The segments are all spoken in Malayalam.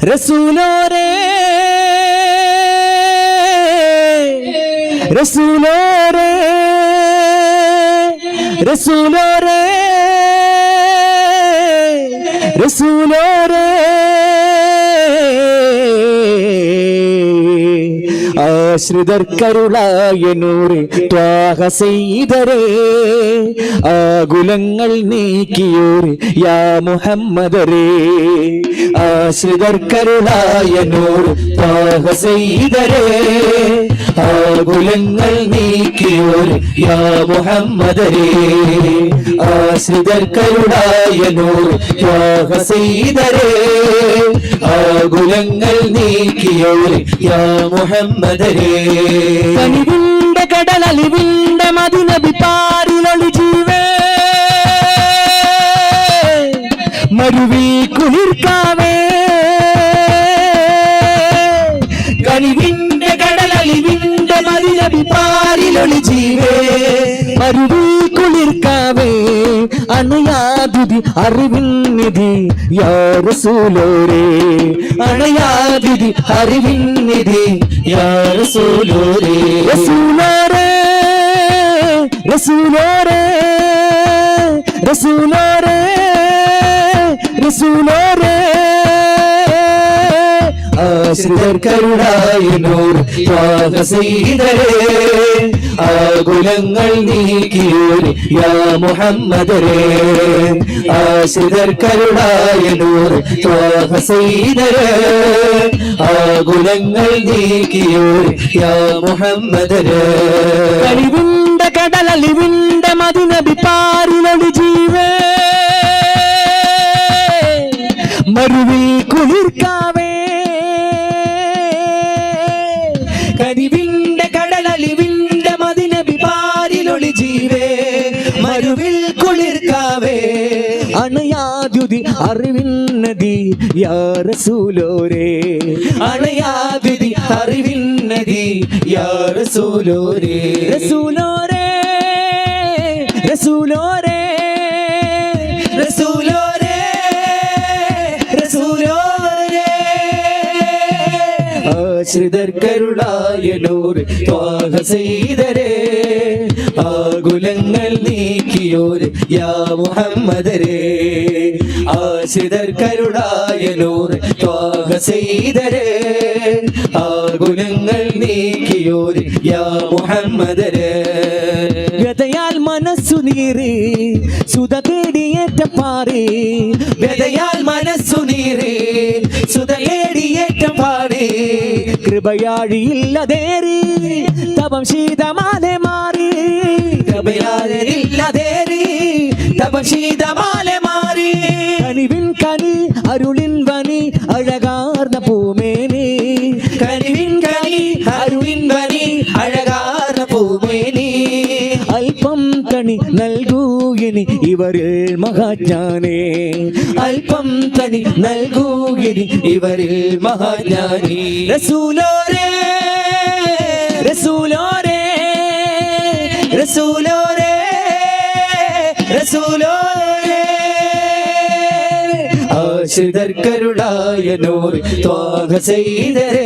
റസൂലോരേ റസൂലോരേ റസൂലോരേ റസൂലോരേ ആശ്രിതർക്കരുളായ നൂറ് ത്വാഹ സയ്യിദരേ ആകുലങ്ങൾ നീക്കിയോര് യാ മുഹമ്മദരേ ആശ്രിതർക്കരുളായ നൂറ് ത്വാഹ സയ്യിദരേ ആകുലങ്ങൾ നീക്കിയോര് യാ മുഹമ്മദരേ ആശ്രിതർക്കരുളായ നൂറ് ത്വാഹ സയ്യിദരേ ആകുലങ്ങൾ നീക്കിയോര് യാ മുഹമ്മദരേ കനിവിന്റെ കടലലിവിന്റെ മദിനബി പാരിലൊളി ജീവേ മരുവി കുളിർക്കാവേ കനിവിന്റെ കടലലിവിന്റെ മദിനബി പാരിലൊളി ജീവേ മരുവി കുളിർക്കാവേ അണയാതുതി അറിവിൻ നിധി യാ റസൂലോരേ അണയാതുതി അറിവിൻ നിധി യാ റസൂലോരേ റസൂലോരേ റസൂലോരേ റസൂലോരേ റസൂലോരേ ആശ്രിതർക്കരുളായ നൂറ് ത്വാഹ സയ്യിദരേ ആകുലങ്ങൾ നീക്കിയോര് യാ മുഹമ്മദരേ ആശ്രിതർക്കരുളായ നൂറ് ത്വാഹ സയ്യിദരേ ആകുലങ്ങൾ നീക്കിയോര് യാ മുഹമ്മദരേ കഴിവിന്റെ കടലലിവിന്റെ മദിനബി പാരിലൊളി ജീവേ മരുവിൽ കുളിർക്കാവേ കരിവിന്റെ കടലലിവിന്റെ മദിനബി പാരിലൊളി ജീവേ മരുവിൽ കുളിർക്കാവേ അണയാദ്യുതി അറിവിൻ നദി യാ റസൂലോരേ അണയാദ്യുതി അറിവിൻ നദി യാ റസൂലോരേ റസൂലോരേ റസൂലോരേ റസൂലോരേ റസൂലോരേ ആശ്രിതർക്കരുളായ നൂറ് ത്വാഹ സയ്യിദരേ ആകുലങ്ങൾ നീക്കിയോര് യാ മുഹമ്മദരേ ആശ്രിതർക്കരുളായ നൂറ് ത്വാഹ സയ്യിദരേ ആകുലങ്ങൾ നീക്കിയോര് യാ മുഹമ്മദരേ വ്യതയാൽ മനസ്സു നീറി സുത തേടിയേറ്റ പാറി വ്യതയാൽ മനസ്സു നീറി സുത തേടിയേറ്റ പാറി കൃപയാഴിയില്ലതേറി തപം ശീതമാലെ മാറി കൃപയാഴിയില്ലതേറി തപം ശീതമാലെ മാറി കനിവിൻ കനി അരുളിൻ വനി അഴകാർന്ന പൂമേനി കനിവിൻ കനി അരുളിൻ വനി അഴകാർന്ന പൂമേനി അല്പം തണി നൽകൂ ഇനി ഇവരിൽ മഹാജ്ഞാനേ അല്പം തണി നൽകൂ ഇനി ഇവരിൽ മഹാജ്ഞാനി റസൂലോരേ റസൂലോരേ റസൂലോരേ റസൂലോരേ ആശ്രിതർക്കരുളായ നൂറ് ത്വാഹ സയ്യിദരേ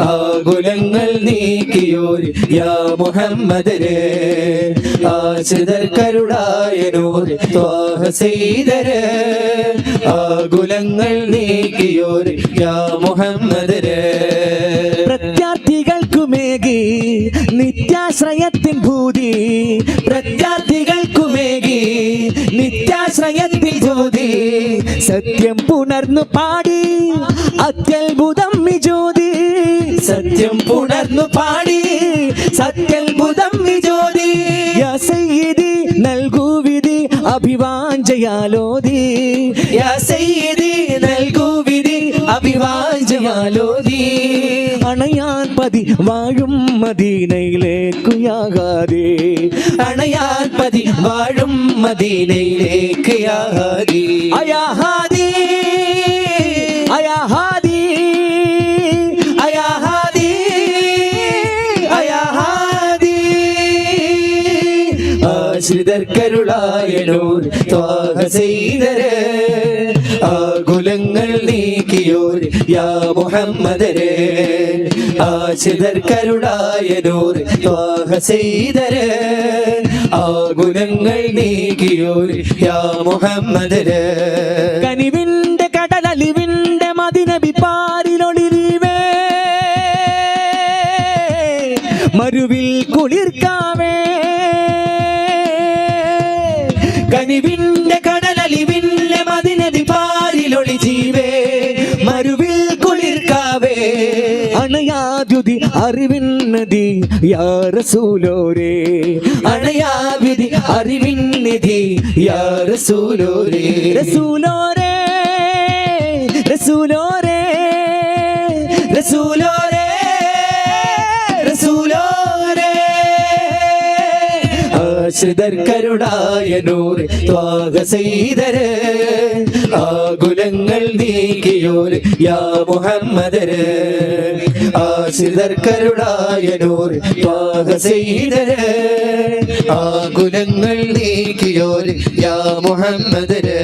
ആകുലങ്ങൾ നീക്കിയോര് യാ മുഹമ്മദരേ ആശ്രിതർക്കരുളായ നൂറ് ത്വാഹ സയ്യിദരേ ആകുലങ്ങൾ നീക്കിയോര് യാ മുഹമ്മദരേ പ്രത്യാർത്ഥികൾക്കുമേകി നിത്യാശ്രയത്തിൻ ഭൂതി പ്രത്യാർത്ഥികൾക്കുമേകി നിത്യാശ്രയത്തിൻ ജ്യോതി സത്യം പുണർന്നു പാടി അത്യത്ഭുതം വിജ്യോതി സത്യം പുണർന്നു പാടി സത്യത്ഭുതം വിജ്യോതി യാ സയ്യിദി നൽകൂ വിധി അഭിവാഞ്ചയാലോതി യാ സയ്യിദി നൽകൂ വിധി അഭിവാഞ്ചയാലോതി അണയാൻ പതി വാഴും മദീനയിലേക്കു യാകാതെ അണയാൻ പതി വാഴും മദീനയിലേക്ക് യാഹാദി അയാഹാദി അയാഹാദി അയാഹാദി അയാഹാദി ആശ്രിതർക്കരുളായ നൂറ് ത്വാഹ സയ്യിദരേ ആകുലങ്ങൾ നീക്കിയ നീക്കിയോര് യാ മുഹമ്മദരെ ആശ്രിതർക്കരുളായ നൂറ് ത്വാഹ സയ്യിദരെ ആകുലങ്ങൾ നീക്കിയോര് യാ മുഹമ്മദരെ കനിവിന്റെ കടലലിവിന്റെ മദിനബി പാരിലൊളിരിവേ മരുവിൽ കുളിർക്കാവേ കനിവിന്റെ കടലലിവിന്റെ മദിനബി പാരിലൊളി ജീവേ മരുവിൽ കുളിർക്കാവേ അണയാദ്യുതി അറിവിന്നതി യാ റസൂലോരേ അണയാദ്യുതി അറിവിന്നതി യാ റസൂലോരേ റസൂലോരേ റസൂലോരേ റസൂലോരേ റസൂലോരേ ആശ്രിതർക്കരുളായ നൂറ് ത്വാഹ സയ്യിദരെ ആകുലങ്ങൾ നീക്കിയോര് യാ മുഹമ്മദരെ ആശ്രിതർക്കരുളായ നൂറ് ത്വാഹ സയ്യിദരെ ആകുലങ്ങൾ നീക്കിയോര് യാ മുഹമ്മദരെ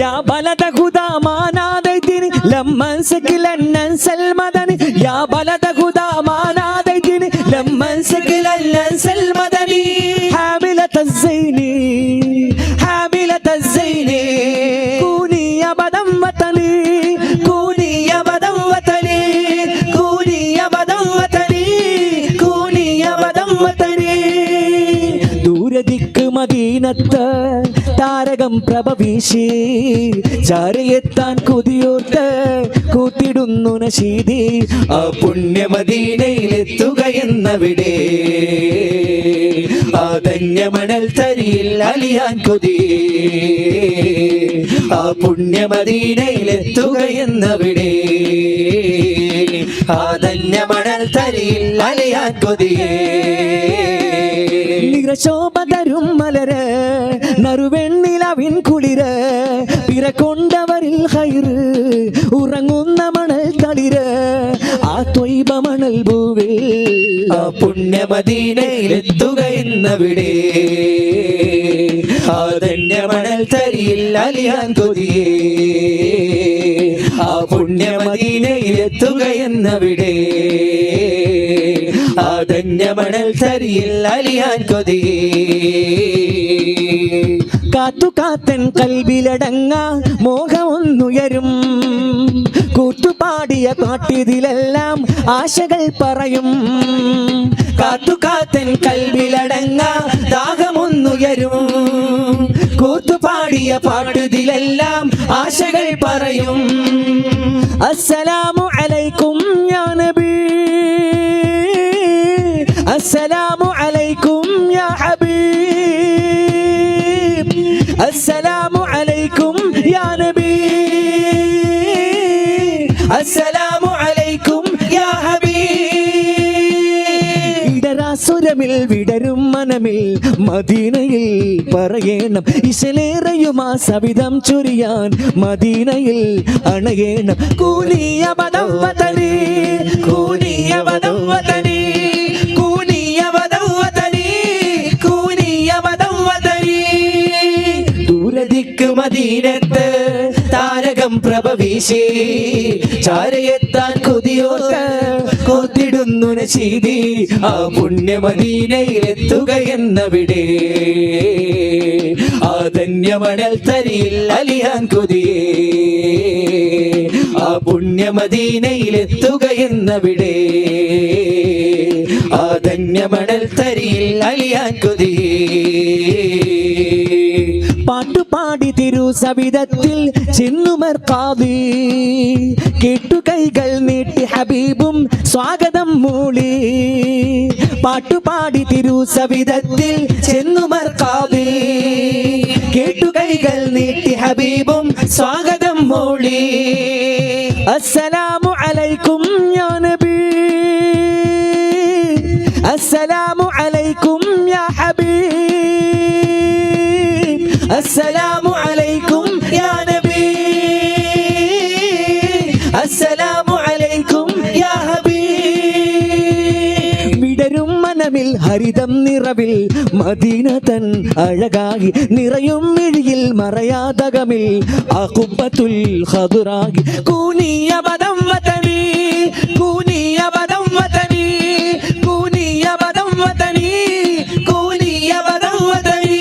യാ ബലദ ഖുദാ മാനാദൈതിനി ലമ്മൻ സകിലൻ അൻസൽ മദനി യാ ബലദ ഖുദാ മാനാദൈതിനി ലമ്മൻ സകിലൻ അൻസൽ മദനി حاملة الزيني حاملة الزيني كوني أبدا وطني كوني أبدا وطني كوني أبدا وطني كوني أبدا وطني ദൂരദിക്ക് മദീനത്ത് താരകം പ്രഭ വീശി ചാരയെത്താൻ കൊതിയോർത്ത് കൂട്ടിടുന്നു നശീതി ആ പുണ്യ മദീനയിലെത്തുകയെന്നവിടെ ആ ധന്യമണൽ തരിയിൽ അലിയാൻ കൊതി ആ പുണ്യ മദീനയിലെത്തുകയെന്നവിടെ ആ ധന്യമണൽ തരിയിൽ അലിയാൻ കൊതിയേ നിറശോഭതരും മലര് നറുവെണ്ണിലവിൻ കുളിര് പിറകൊണ്ടവരിൽ ഹൈറ് ഉറങ്ങുന്ന മണൽ തളിര് ആ ത്വയ്ബ മണൽ ഭൂവിൽ ആ പുണ്യ മദീനയിലെത്തുകയെന്നവിടെ ആ ധന്യ മണൽ തരിയിൽ അലിയാൻ കൊതിയേ ആ പുണ്യ മദീനയിലെത്തുകയെന്നവിടെ ആ ധന്യ മണൽ തരിയിൽ അലിയാൻ കൊതിയേ കാത്തുകാത്തൻ കൽവിലടങ്ങ മോഹമൊന്നുയരും കൂത്തുപാടിയ പാട്ടിതിലെല്ലാം ആശകൾ പറയും കാത്തുകാത്തൻ കൽവിലടങ്ങ ദാഹമൊന്നുയരും കൂത്തുപാടിയ പാട്ടിതിലെല്ലാം ആശകൾ പറയും അസ്സലാമു അലൈക്കും യാ നബി അസ്സലാമു അലൈക്കും യാ ഹബീബ് അസ്സലാമു അലൈക്കും യാ നബി അസ്സലാമു അലൈക്കും യാ ഹബീബ് ഇടരാസുരമിൽ വിടരും മനമിൽ മദീനയിൽ പറയണം ഇശലേറയുമാ സവിധം ചൊരിയാൻ മദീനയിൽ അണയണം കൂനിയ ബദം വതനി കൂനിയ ബദം വതനി ദൂരദിക്ക് മദീനത്ത് താരകം പ്രഭ വീശി ചാരയെത്താൻ കൊതിയോർത്ത് കോത്തിടുന്നു നശീതി ആ പുണ്യ മദീനയിലെത്തുകയെന്നവിടെ ആ ധന്യമണൽ തരിയിൽ അലിയാൻ കൊതിയേ ആ പുണ്യ മദീനയിലെത്തുകയെന്നവിടെ ആ ധന്യമണൽ തരിയിൽ അലിയാൻ കൊതിയേ പാട്ടുപാടി തിരു സവിധത്തിൽ ചെന്നുമർ കാവി കെട്ടുകൈകൾ നീട്ടി ഹബീബും സ്വാഗതം മൂളി പാട്ടുപാടി തിരു സവിധത്തിൽ ചെന്നുമർ കാവി കെട്ടുകൈകൾ നീട്ടി ഹബീബും സ്വാഗതം മൂളി അസ്സലാമു അലൈക്കും യാ നബി അസ്സലാമു അലൈക്കും യാ ഹബീബ് അസ്സലാമു അലൈക്കും യാ നബി അസ്സലാമു അലൈക്കും യാ ഹബീബ് വിടരും മലമിൽ ഹരിതം നിറവിൽ മദീന തൻ അഴകാകി നിറയും മിഴിയിൽ മറയാതകമിൽ അഖുബത്തുൽ ഖദറാകി കൂനിയ ബദം വതനി കൂനിയ ബദം വതനി കൂനിയ ബദം വതനി കൂനിയ ബദം വതനി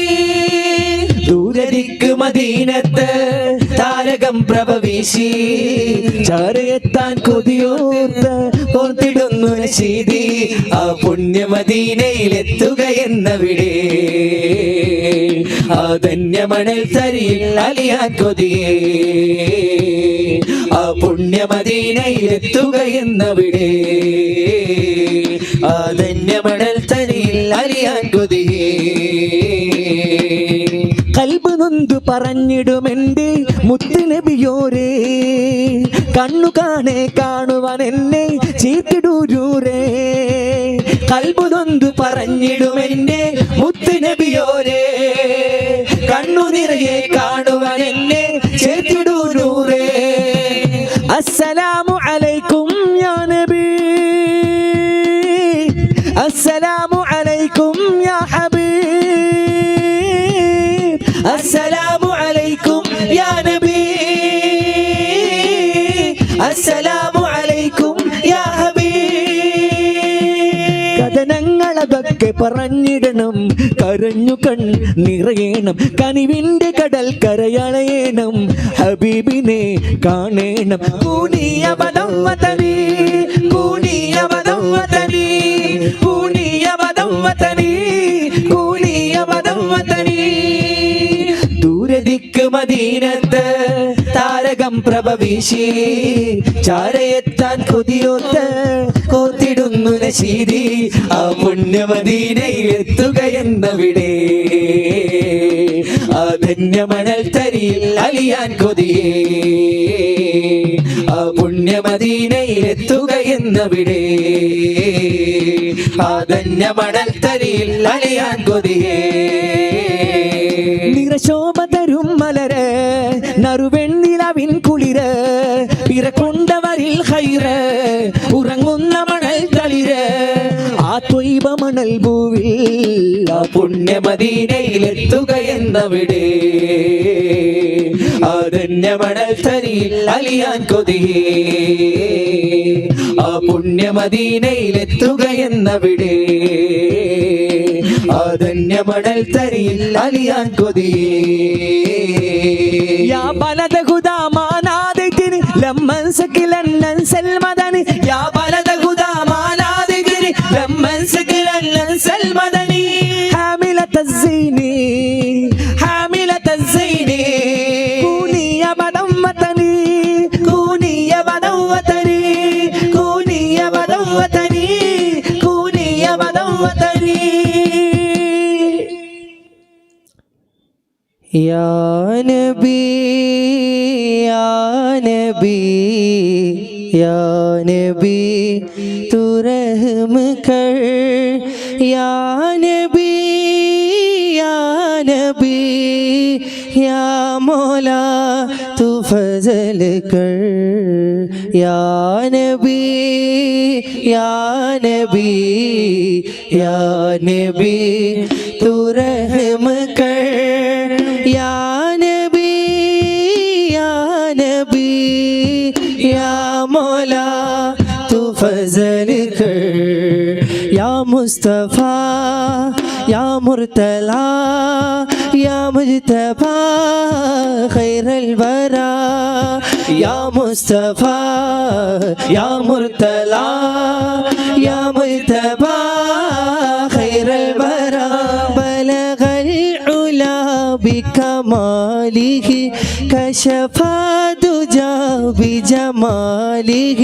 ദൂരദിക്ക് മദീനത്ത് താരകം പ്രഭവീശി ചാരയെത്താൻ കൊതിയോർത്ത് ഓർത്തിടുന്നു നശീതി ആ പുണ്യ മദീനയിലെത്തുകയെന്നവിടെ ആ ധന്യമണൽ തരിയിൽ അലിയാൻ കൊതിയേ ആ പുണ്യ മദീനയിലെത്തുകയെന്നവിടെ ആ ധന്യമണൽ തരിയിൽ അലിയാൻ കൊതിയേ കൽബ് നൊന്തു പറഞ്ഞിടുമെന്റെ മുത്തുനബിയോരേ കണ്ണു കാണെ കാണുവാൻ എന്നെ ചീത്തിടൂരൂരേ കൽബ് നൊന്തു പറഞ്ഞിടുമെന്റെ മുത്തുനബിയോരേ കണ്ണു നിറയെ കാണുവാൻ എന്നെ ചേർത്തിടൂരൂരേ അസ്സലാമു അലൈക്കും യാ നബി അസ്സലാമു അലൈക്കും യാ ഹബീബ് അസ്സലാമു അലൈക്കും യാ നബി അസ്സലാമു അലൈക്കും യാ ഹബീബ് കഥനങ്ങളതൊക്കെ പറഞ്ഞിടണം കരഞ്ഞു കൺ നിറയണം കനിവിന്റെ കടൽ കരയണയണം ഹബീബിനെ കാണണം കൂനിയ ബദം വതനി കൂനിയ ബദം വതനി കൂനിയ ബദം വതനി കൂനിയ ബദം വതനി ദൂരദിക്ക് മദീനത്ത് താരകം പ്രഭവീശി ചാരയെത്താൻ കൊതിയോത്ത് കോത്തിടുന്നു നശീതി ആ പുണ്യ മദീനയിലെത്തുകയെന്നവിടെ ആ ധന്യമണൽ തരിയിൽ അലിയാൻ കൊതിയേ ആ പുണ്യ മദീനയിലെത്തുകയെന്നവിടെ ആ ധന്യമണൽ തരിയിൽ അലിയാൻ കൊതിയേ നിറശോഭ തരും മലര് നറുവെണ്ണിലവിൻ കുളിര് പിറക്കൊണ്ടവരിൽ ഹൈറ് ഉറങ്ങുന്ന മണൽ തളിര് ആ ത്വയ്ബ മണൽ ഭൂവിൽ ആ പുണ്യ മദീനയിലെത്തുകയെന്നവിടെ ആ ധന്യമണൽ തരിയിൽ അലിയാൻ കൊതിയേ ആ പുണ്യ മദീനയിലെത്തുകയെന്നവിടെ ആ ധന്യമണൽ തരിയിൽ അലിയാൻ കൊതിയേ യാ ബലദ ഖുദാ മാനാദികിനി ലമ്മൻ സകിലൻ നൻസൽ മദനി യാ ബലദ ഖുദാ മാനാദികിനി ലമ്മൻ സകിലൻ നൻസൽ മദനി ഹാമിലത الزيني ഹാമിലത الزيني കൂനിയ ബദം വതനി കൂനിയ ബദം വതനി കൂനിയ ബദം വതനി കൂനിയ ബദം വതനി या नबी या नबी या नबी तू रहम कर या नबी या नबी या मौला तू फजल कर या नबी या नबी या नबी तू रहम कर या नबी या नबी या मौला तू फजल कर या मुस्तफ़ा या मुर्तला या मुज्तबा खैरल वरा या मुस्तफ़ा या मुर्तला या मुज्तबा खैरल वरा बलगल उला बिकमालिह कशफा दुजा बिजमालिह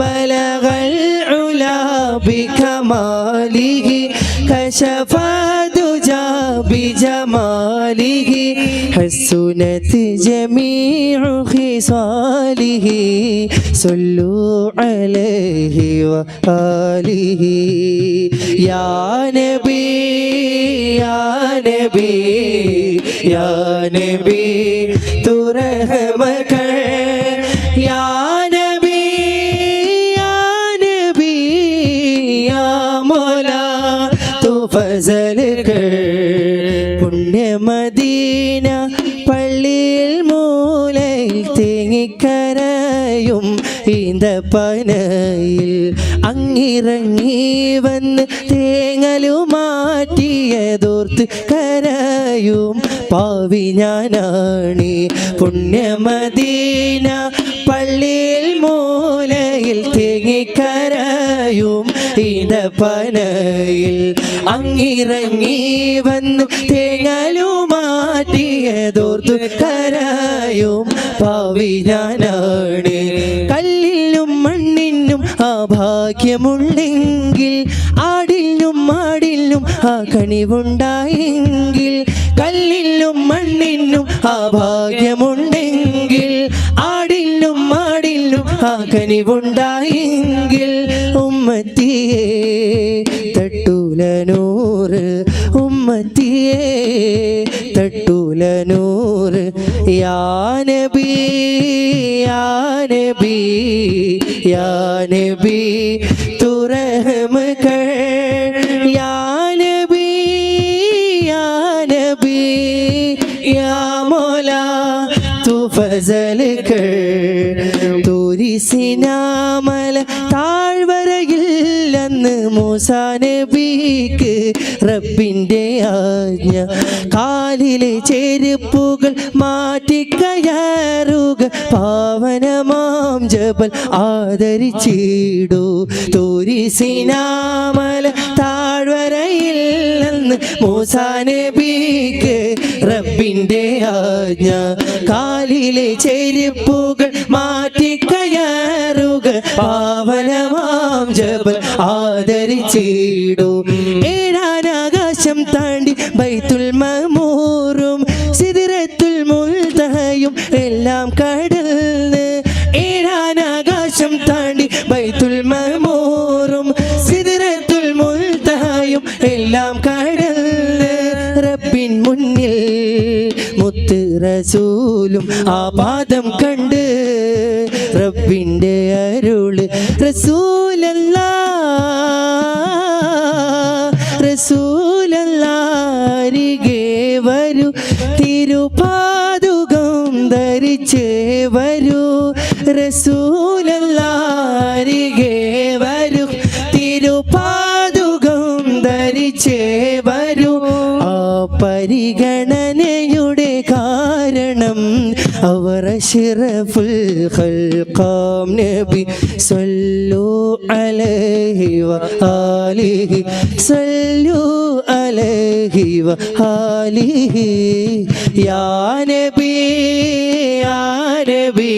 बलगल उला बिकमालिह कशफा दुजा बिजमालिह हसनत जमीउ खिसालिह सल्लु अलैहि व आलिहि या नबी या नबी या नबी तू रहम कर या नबी या मौला ഈന്തപ്പനയിൽ അങ്ങിറങ്ങി വന്ന് തേങ്ങലു മാറ്റിയതോർത്ത് കരയും പാവി ഞാനാണി. പുണ്യമദീന പള്ളിയിൽ മൂലയിൽ തേങ്ങിക്കരയും ഈന്തപ്പനയിൽ അങ്ങിറങ്ങി വന്ന് തേങ്ങലു മാറ്റിയതോർത്ത് കരയും പാവി ഞാനാണ്. കല്ലിലും മണ്ണിനും ആ ഭാഗ്യമുണ്ടെങ്കിൽ ആടിലും മാടിലും ആ കണിവുണ്ടായെങ്കിൽ, കല്ലിലും മണ്ണിനും ആ ഭാഗ്യമുണ്ടെങ്കിൽ ആടിലും മാടിലും ആ കനിവുണ്ടായെങ്കിൽ, ഉമ്മത്തിയെ തട്ടൂല നൂറ്, ഉമ്മത്തിയെ തട്ടൂല നൂറ്. യാ നബി യാ നബി യാ നബി തൂ റഹ്മ കർ, യാ നബി യാ നബി യാ മൗലാ തൂ ഫസൽ കർ. തൂരിസിനാമല താഴ്വരയിൽ അന്ന് മൂസാ നബിക്ക് റബ്ബിൻ്റെ ആജ്ഞ, കാലിലെ ചെരുപ്പുകൾ മാറ്റിക്കയറുക, പാവനമാം ജബൽ ആദരിച്ചിടൂ. തൂരിസിനാമല താഴ്വരയിൽ അന്ന് മൂസാ നബിക്ക് റബ്ബിൻ്റെ ആജ്ഞ, കാലിലെ ചെരുപ്പുകൾ മാറ്റിക്കയറുക, പാവനമാം ജബൽ ആദരിച്ചിടൂ. ഏഴാനാകാശം താണ്ടി ബൈത്തുൽ മഅ്മൂറും സിദ്റത്തുൽ മുൻതഹയും എല്ലാം കടന്ന്, ഏഴാനാകാശം താണ്ടി ബൈത്തുൽ മഅ്മൂറും സിദ്റത്തുൽ മുൻതഹയും എല്ലാം കടന്ന്, റബ്ബിൻ മുന്നിൽ മുത്ത് റസൂലും ആ പാദം കണ്ട് റബ്ബിൻ്റെ അരുള്. റസൂലല്ലാരികെ വരൂ, തിരുപാദുകം ധരിച്ചേ വരൂ. റസൂലല്ലാരികെ വരൂ, തിരുപാദുകം ധരിച്ചേ വരൂ. ആ പരിഗണനയുടെ കാരണം അവർ അഷ്റഫുൽ ഖൽഖാം നബി സല്ലു അലൈഹി വആലിഹി, സല്ലു അലൈഹി വആലിഹി. യാ നബി യാ നബി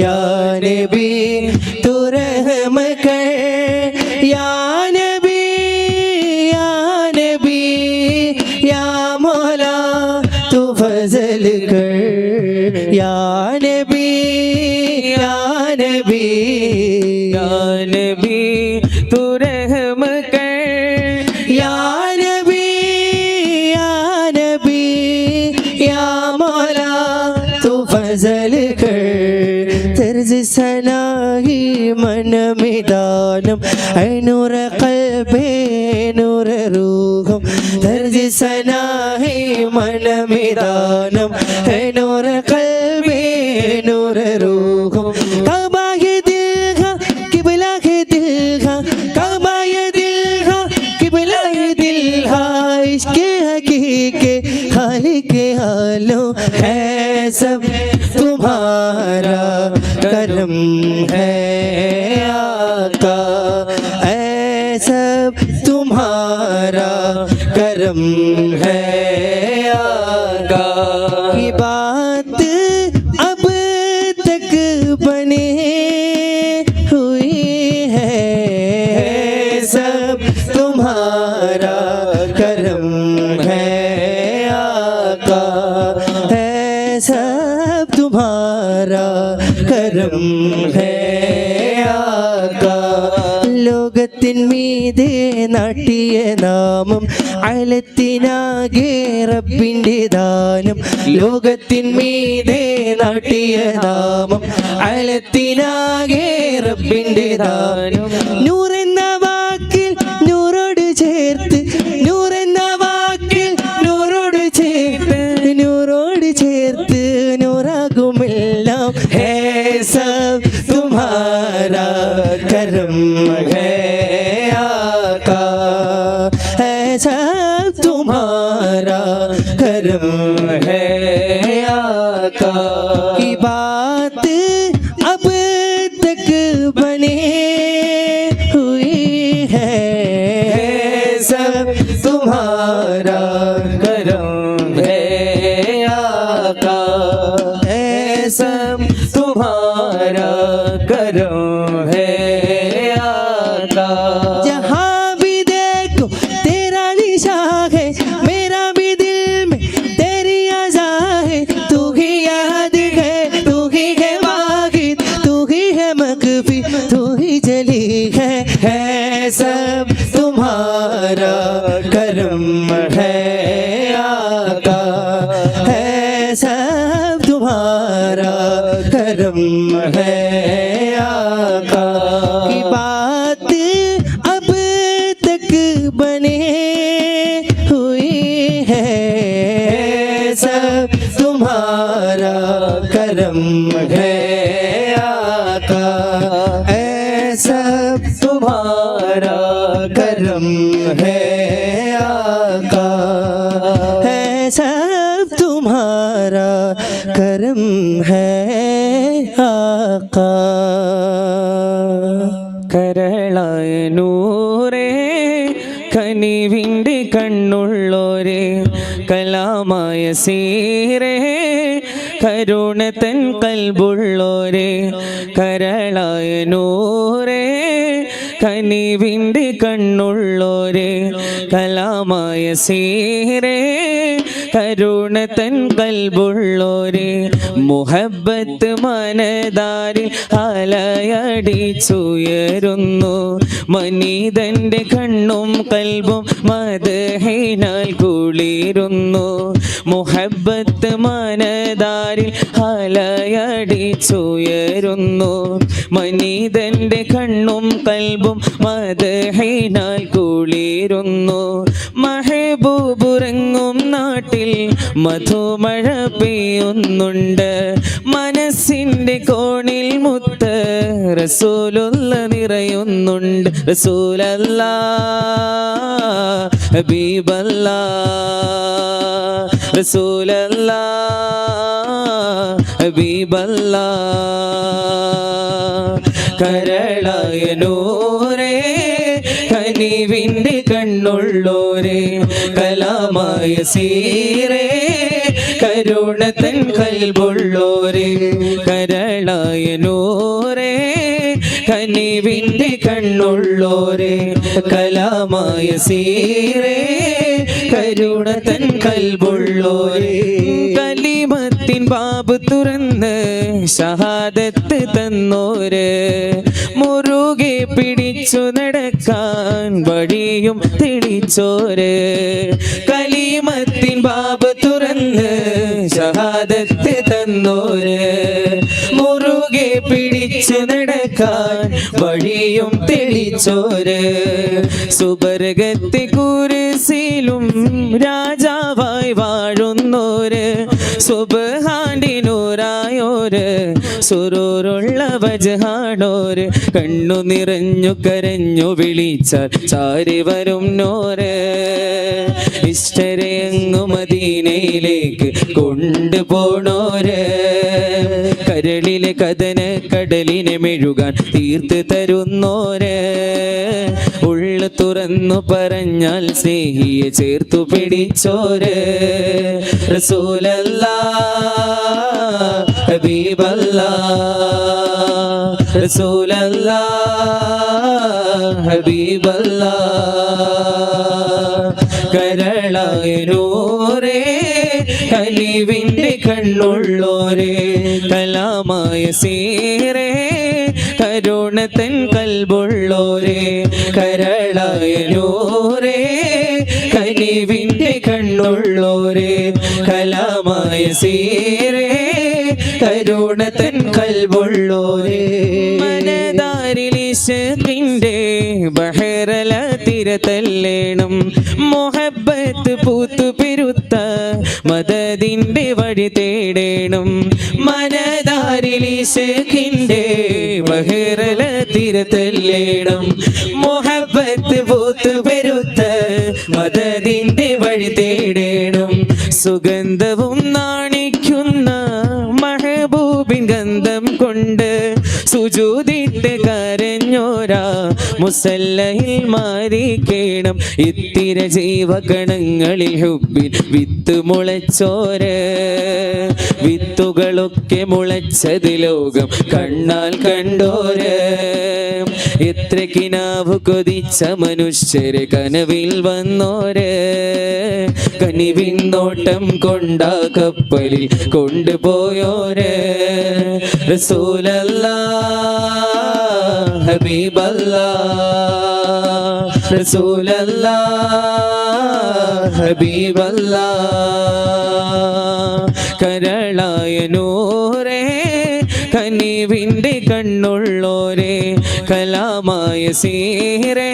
യാ നബി തൂ റഹ്മ കർ, യാ നബി യാ നബി യാ മൗലാ തൂ ഫസൽ കർ, യാ നബി യാ നബി യാ നബി തൂ റഹ്മ കർ, യാ നബി യാ നബി യാ മൗലാ തൂ ഫസൽ കർ. തർജ് സനാഹി മനമിദാനം ഐനൂറ ഖൽബേ നൂറ റൂഹും, തർജ് സനാഹി മനമിദാനം ഐനൂറ ഖൽബേ നൂറ റൂഹും. കഅബ ഹെ ദിൽ ഹാ ഖിബ്ല ഹെ ദിൽ ഹാ, കഅബ ഹെ ദിൽ ഹാ ഖിബ്ല ഹെ ദിൽ ഹാ. इश्क़ हक़ीक़े खालिक़ आलम है सब तुम्हारा करम है आका, ऐ सब तुम्हारा करम है आका. की बात अब तक बने हुई है, सब तुम्हारा करम है आका, है सब तुम्हारा करम है आका. ലോകത്തിന്മീതെ നാട്ടിയ നാമം അയലത്തിനാകെ റബ്ബിൻ്റെ ദാനം, ലോകത്തിന്മീതെ നാട്ടിയ നാമം അയലത്തിനാകെ റബ്ബിൻ്റെ ദാനം. നൂറെന്ന വാക്കിൽ നൂറോട് ചേർത്ത്, നൂറെന്ന വാക്കിൽ നൂറോട് ചേർത്ത്, നൂറോട് ചേർത്ത് നൂറാകുമെല്ലാം ഹേ സബ് തുമ്ഹാ तुम्हारा करम है आका, है सब तुम्हारा करम है आका। की बात अब तक बने हुई है, सब तुम्हारा करम है आका, है सब तुम्हारा करम है आका। जहाँ भी देखो तेरा निशान है, मेरा भी दिल में तेरी आज़ा है। तू ही याद है, तू ही है वाहिद, तू ही है मकफी, तू ही जली है सब तुम्हारा करम है आका, है सब तुम्हारा करम है आका। की बात अब तक बने हुई है, सब तुम्हारा करम है आका, है सब तुम्हारा करम है आका, है सब तुम्हारा करम है आका। കരളായ നൂറേ കനിവിൻ്റെ കണ്ണുള്ളോരേ കലാമായ സീരേ കരുണതൻ കൽബുള്ളോരേ കരളായ നൂറേ കനിവിൻ്റെ കണ്ണുള്ളോരേ കലാമായ സീരേ കരുണതൻ കൽബുള്ളോരേ മുഹബ്ബത്ത് മനതാരിൽ അലയടിച്ചുയരുന്നു മനീതന്റെ കണ്ണും കൽബും മദ്ഹിനാൽ കുളിരുന്നു മുഹബ്ബത്ത് മനതാരിൽ അലയടിച്ചുയരുന്നു മനീതന്റെ കണ്ണും കൽബും മദ്ഹിനാൽ കുളിരുന്നു മഹബൂബുറങ്ങും നാട്ടിൽ മധുമഴ പെയ്യുന്നുണ്ട് മനസ്സിൻ്റെ കോണിൽ മുത്ത് റസൂലുള്ള നിറയുന്നുണ്ട് റസൂലല്ലാ ഹബീബല്ലാ റസൂലല്ലാ ഹബീബല്ലാ കരളായ നൂറേ കനിവിൻ്റെ കണ്ണുള്ളോരേ കലാമായ സീരേ കരുണതൻ കൽബുള്ളോരേ കരളായ നൂറേ കനിവിൻ്റെ കണ്ണുള്ളോരേ കലാമായ സീരേ കരുണതൻ കൽബുള്ളോരേ കലിമത്തിൻ ബാബ് തുറന്ന് ഷഹാദത്ത് തന്നോര് മുറുകെ പിടിച്ചു നടക്കാൻ വഴിയും തെളിച്ചോര് കലിമത്തിൻ ബാബ് തുറന്ന് ഷഹാദത്ത് തന്നോര് മുറുകെ പിടിച്ചു നടക്കാൻ വഴിയും തെളിച്ചോര് സുബർഗത്തെ കുരിശിലും രാജാവായി വാഴുന്നോര് സുബ്ഹാന്റെ നൂറായോര് സുറൂറുള്ള വജ്ഹാണോര് കണ്ണു നിറഞ്ഞു കരഞ്ഞു വിളിച്ചാൽ ചാരി വരും നോര് ഇഷ്ടരെ അങ്ങു മദീനയിലേക്ക് കൊണ്ടുപോണോര് കരളിലെ കഥന കടലിനെ മെഴുകാൻ തീർത്ത് തരുന്നോര് ഉള്ളു തുറന്നു പറഞ്ഞാൽ സ്നേഹിയെ ചേർത്തു പിടിച്ചോര് റസൂലല്ലാ ഹബീബല്ലാ റസൂലല്ലാ ഹബീബല്ലാ കരളായ നൂറേ കനിവിൻ്റെ കണ്ണുള്ളോരേ കലാമായ സീരേ കരുണതൻ കൽബുള്ളോരേ കരളായ നൂറേ കനിവിൻ്റെ കണ്ണുള്ളോരേ കലാമായ സീരേ കരുണതൻ കൽബുള്ളോരേ മനതാരിൽ ഇശ്ഖിൻ്റെ ബഹറല തിരതല്ലേണം മുഹബ്ബത്ത് പൂത്തു പെരുത്ത മദദിന്റെ വഴി തേടേണം മനതാരിലിശകിന്റെ ബഹറല തിരതല്ലേണം മുഹബ്ബത്ത് പൂത്തു പെരുത്ത മദദിന്റെ വഴി തേടേണം സുഗന്ധവും നാണിക്കുന്ന മഹബൂബിൻ ഗന്ധം കൊണ്ട് സുജൂദിട്ട് കരഞ്ഞോരാ മുസല്ലയിൽ മാറിക്കേണം ഇത്തിര ജീവഗണങ്ങളിൽ ഹുബിൽ വിത്ത് മുളച്ചോര് വിത്തുകളൊക്കെ മുളച്ചത് ലോകം കണ്ണാൽ കണ്ടോര് എത്ര കിനാവ് കൊതിച്ച മനുഷ്യര് കനവിൽ വന്നോര് കനിവിൻ നോട്ടം കൊണ്ടാ കപ്പലിൽ കൊണ്ടുപോയോര് റസൂലല്ലാ ഹബീബല്ലാ റസൂലല്ലാ ഹബീബല്ലാ കരളായ നൂറേ കനിവിൻ്റെ കണ്ണുള്ളോരേ കലാമായ സീറേ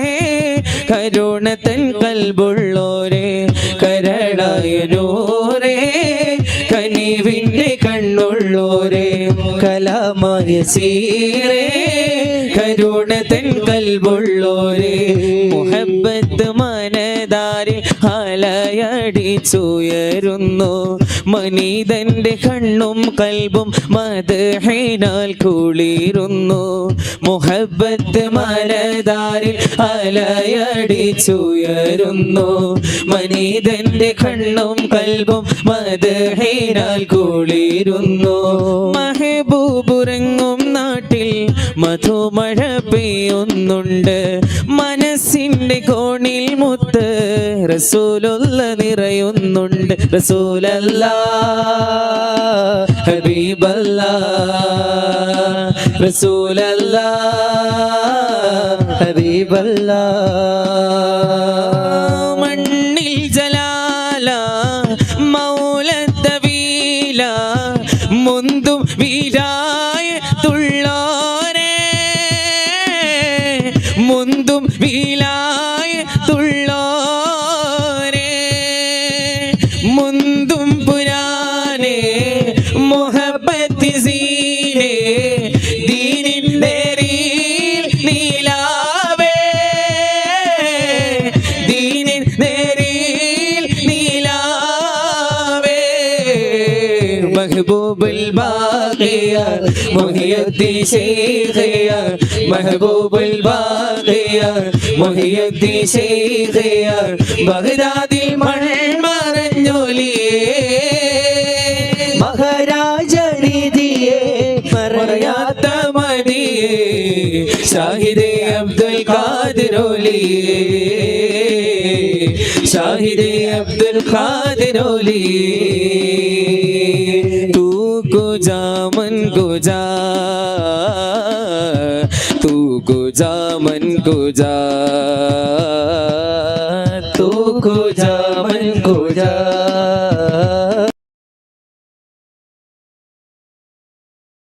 കരുണത്തൻ കൽബുള്ളോരേ കരളായ നൂറേ കനിവിൻ്റെ കണ്ണുള്ളോരേ കലാമായ സീറേ കരുണത്തൻ കൽബുള്ളോരേ മുഹബ്ബത്ത് മനതാരിൽ അലയടിച്ചുയരുന്നു മനീതന്റെ കണ്ണും കൽബും മദ്ഹിനാൽ കുളിരുന്നു മുഹബ്ബത്ത് മനതാരിൽ അലയടിച്ചുയരുന്നു മനീതന്റെ കണ്ണും കൽബും മദ്ഹിനാൽ കുളിരുന്നു മഹബൂബുറങ്ങും നാട്ടിൽ മധുമഴ പെയ്യുന്നുണ്ട് മനസ്സിന്റെ കോണിൽ മുത്ത് റസൂലുള്ള നിറയുന്നുണ്ട് റസൂലല്ലാ ഹബീബല്ലാ റസൂലല്ലാ ഹബീബല്ലാ മണ്ണിൽ ജലാല മൗലത്തവീല മുന്തും വീരായത്തുള്ളോരേ മുന്തും വീലായത്തുള്ളോരേ മുന്തും പുരാനേ മുഹബ്ബത്ത് സീനേ ദീനിൻ നേരിൽ നീലാവേ ദീനിൻ നേരിൽ നീലാവേ महबूबुल बाक़िया मुहियुद्दीन शेखिया महबूबुल बाक़िया मुहियुद्दीन शेखिया ബഗ്ദാദിൽ മൺമറഞ്ഞൊലിയേ മഹാരാജനിധിയേ മറയാത്ത മദിയേ ഷാഹിദേ അബ്ദുൽ ഖാദിറോലിയേ ഷാഹിദേ അബ്ദുൽ ഖാദിറോലിയേ जा मन को जा तू को जा मन को जा तू को जा मन को जा